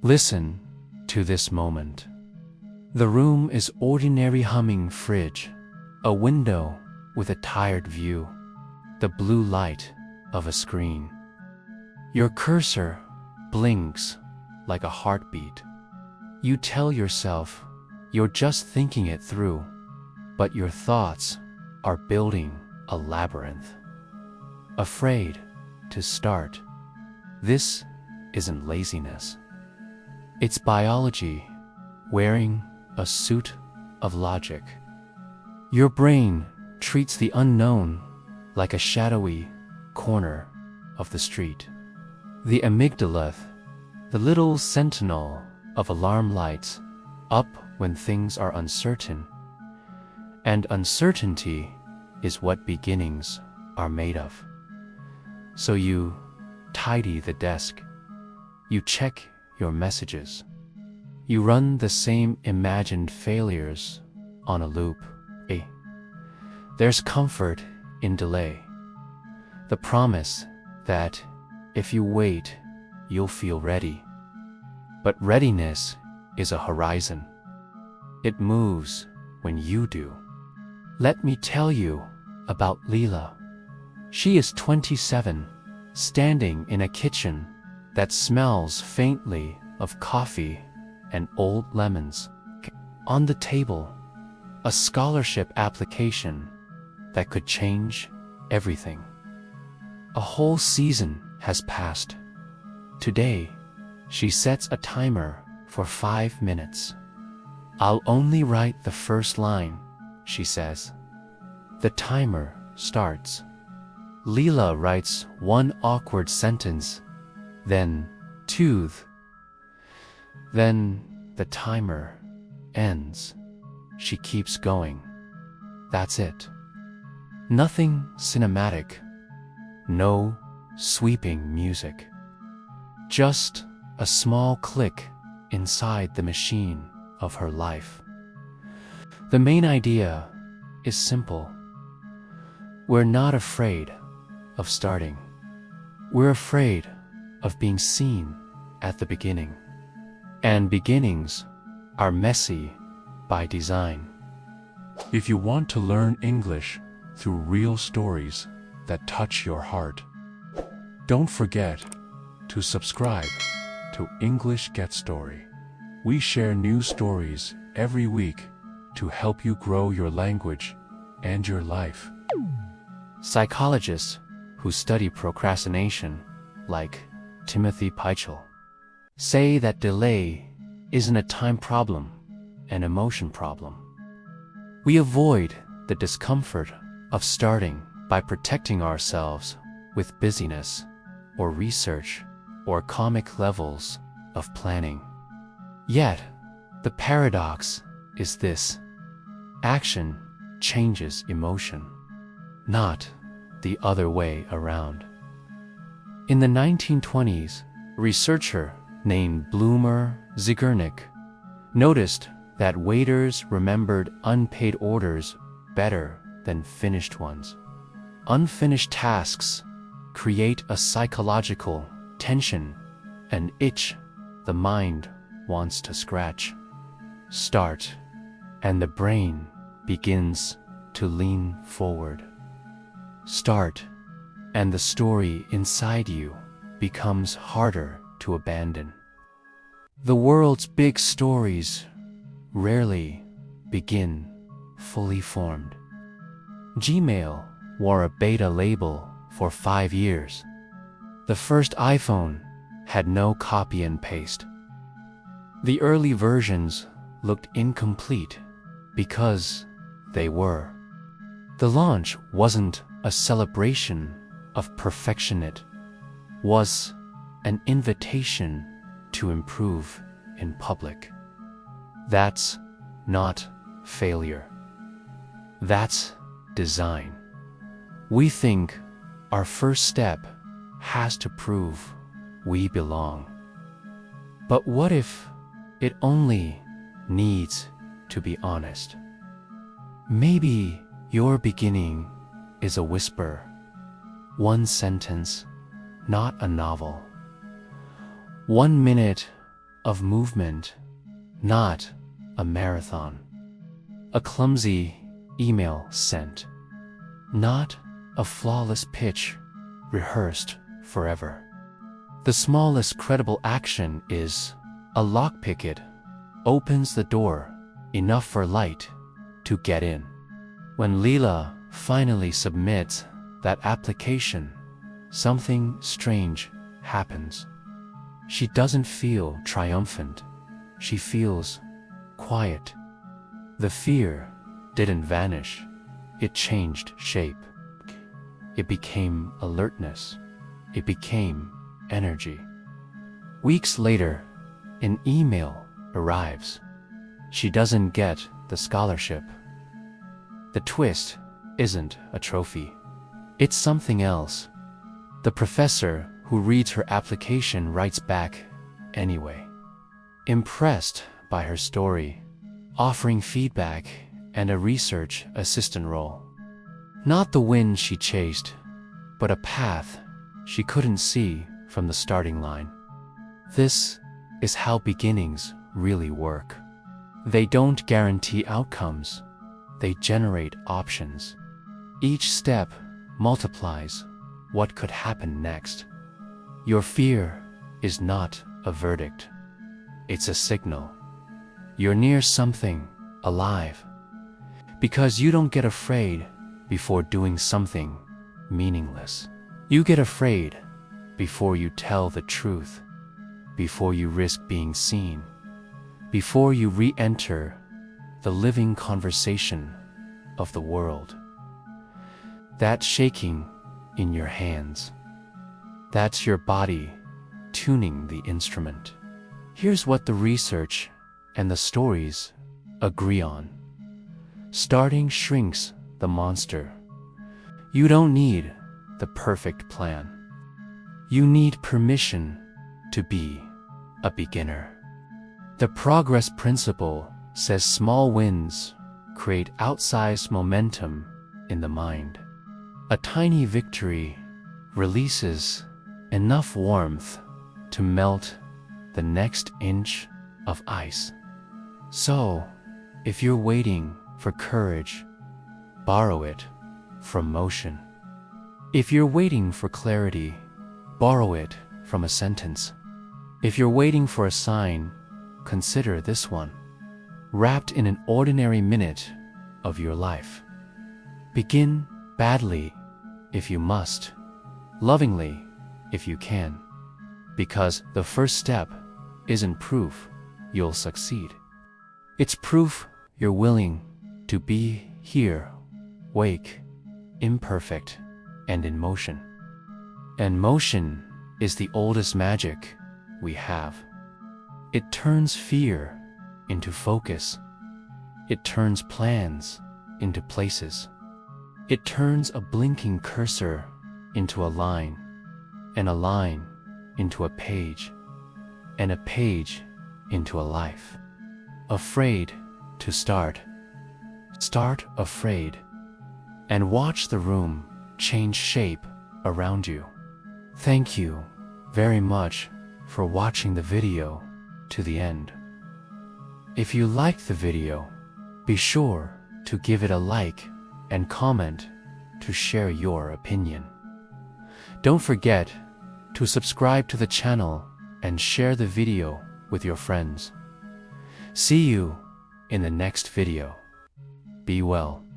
Listen to this moment. The room is ordinary humming fridge, a window with a tired view, the blue light of a screen. Your cursor blinks like a heartbeat. You tell yourself you're just thinking it through, but your thoughts are building a labyrinth. Afraid to start. This isn't laziness. It's biology wearing a suit of logic. Your brain treats the unknown like a shadowy corner of the street. The amygdala, the little sentinel of alarm lights, up when things are uncertain. And uncertainty is what beginnings are made of. So you tidy the desk. You check your messages. You run the same imagined failures on a loop. There's comfort in delay. The promise that if you wait, you'll feel ready. But readiness is a horizon. It moves when you do. Let me tell you about Leela. She is 27, standing in a kitchen that smells faintly of coffee and old lemons. On the table, a scholarship application that could change everything. A whole season has passed. Today, she sets a timer for 5 minutes. I'll only write the first line, she says. The timer starts. Leela writes one awkward sentence, then two. Then the timer ends. She keeps going. That's it. Nothing cinematic. No sweeping music. Just a small click inside the machine of her life. The main idea is simple. We're not afraid of starting. We're afraid of being seen at the beginning. And beginnings are messy by design. If you want to learn English through real stories that touch your heart, don't forget to subscribe to English Get Story. We share new stories every week to help you grow your language and your life. Psychologists who study procrastination, like Timothy Pychyl, say that delay isn't a time problem, an emotion problem. We avoid the discomfort of starting by protecting ourselves with busyness or research or comic levels of planning. Yet, the paradox is this: action changes emotion, not the other way around. In the 1920s, a researcher named Bloomer Zigernik noticed that waiters remembered unpaid orders better than finished ones. Unfinished tasks create a psychological tension, an itch the mind wants to scratch. Start, and the brain begins to lean forward. Start, and the story inside you becomes harder to abandon. The world's big stories rarely begin fully formed. Gmail wore a beta label for 5 years. The first iPhone had no copy and paste. The early versions looked incomplete because they were. The launch wasn't a celebration of perfection, it was an invitation to improve in public. That's not failure. That's design. We think our first step has to prove we belong. But what if it only needs to be honest? Maybe your beginning is a whisper, one sentence, not a novel. 1 minute of movement, not a marathon. A clumsy email sent, not a flawless pitch rehearsed forever. The smallest credible action is a lockpick. It opens the door enough for light to get in. When Leela finally submits that application, something strange happens. She doesn't feel triumphant. She feels quiet. The fear didn't vanish. It changed shape. It became alertness. It became energy. Weeks later, an email arrives. She doesn't get the scholarship. The twist isn't a trophy. It's something else. The professor who reads her application writes back anyway, impressed by her story, offering feedback and a research assistant role. Not the win she chased, but a path she couldn't see from the starting line. This is how beginnings really work. They don't guarantee outcomes. They generate options. Each step multiplies what could happen next. Your fear is not a verdict. It's a signal. You're near something alive. Because you don't get afraid before doing something meaningless. You get afraid before you tell the truth, before you risk being seen, before you re-enter the living conversation of the world. That shaking in your hands, that's your body tuning the instrument. Here's what the research and the stories agree on. Starting shrinks the monster. You don't need the perfect plan. You need permission to be a beginner. The progress principle says small wins create outsized momentum in the mind. A tiny victory releases enough warmth to melt the next inch of ice. So, if you're waiting for courage, borrow it from motion. If you're waiting for clarity, borrow it from a sentence. If you're waiting for a sign, consider this one, wrapped in an ordinary minute of your life. Begin badly if you must, lovingly if you can, because the first step isn't proof you'll succeed. It's proof you're willing to be here, wake, imperfect, and in motion. And motion is the oldest magic we have. It turns fear into focus. It turns plans into places. It turns a blinking cursor into a line, and a line into a page, and a page into a life. Afraid to start. Start afraid, and watch the room change shape around you. Thank you very much for watching the video to the end. If you liked the video, be sure to give it a like and comment to share your opinion. Don't forget to subscribe to the channel and share the video with your friends. See you in the next video. Be well.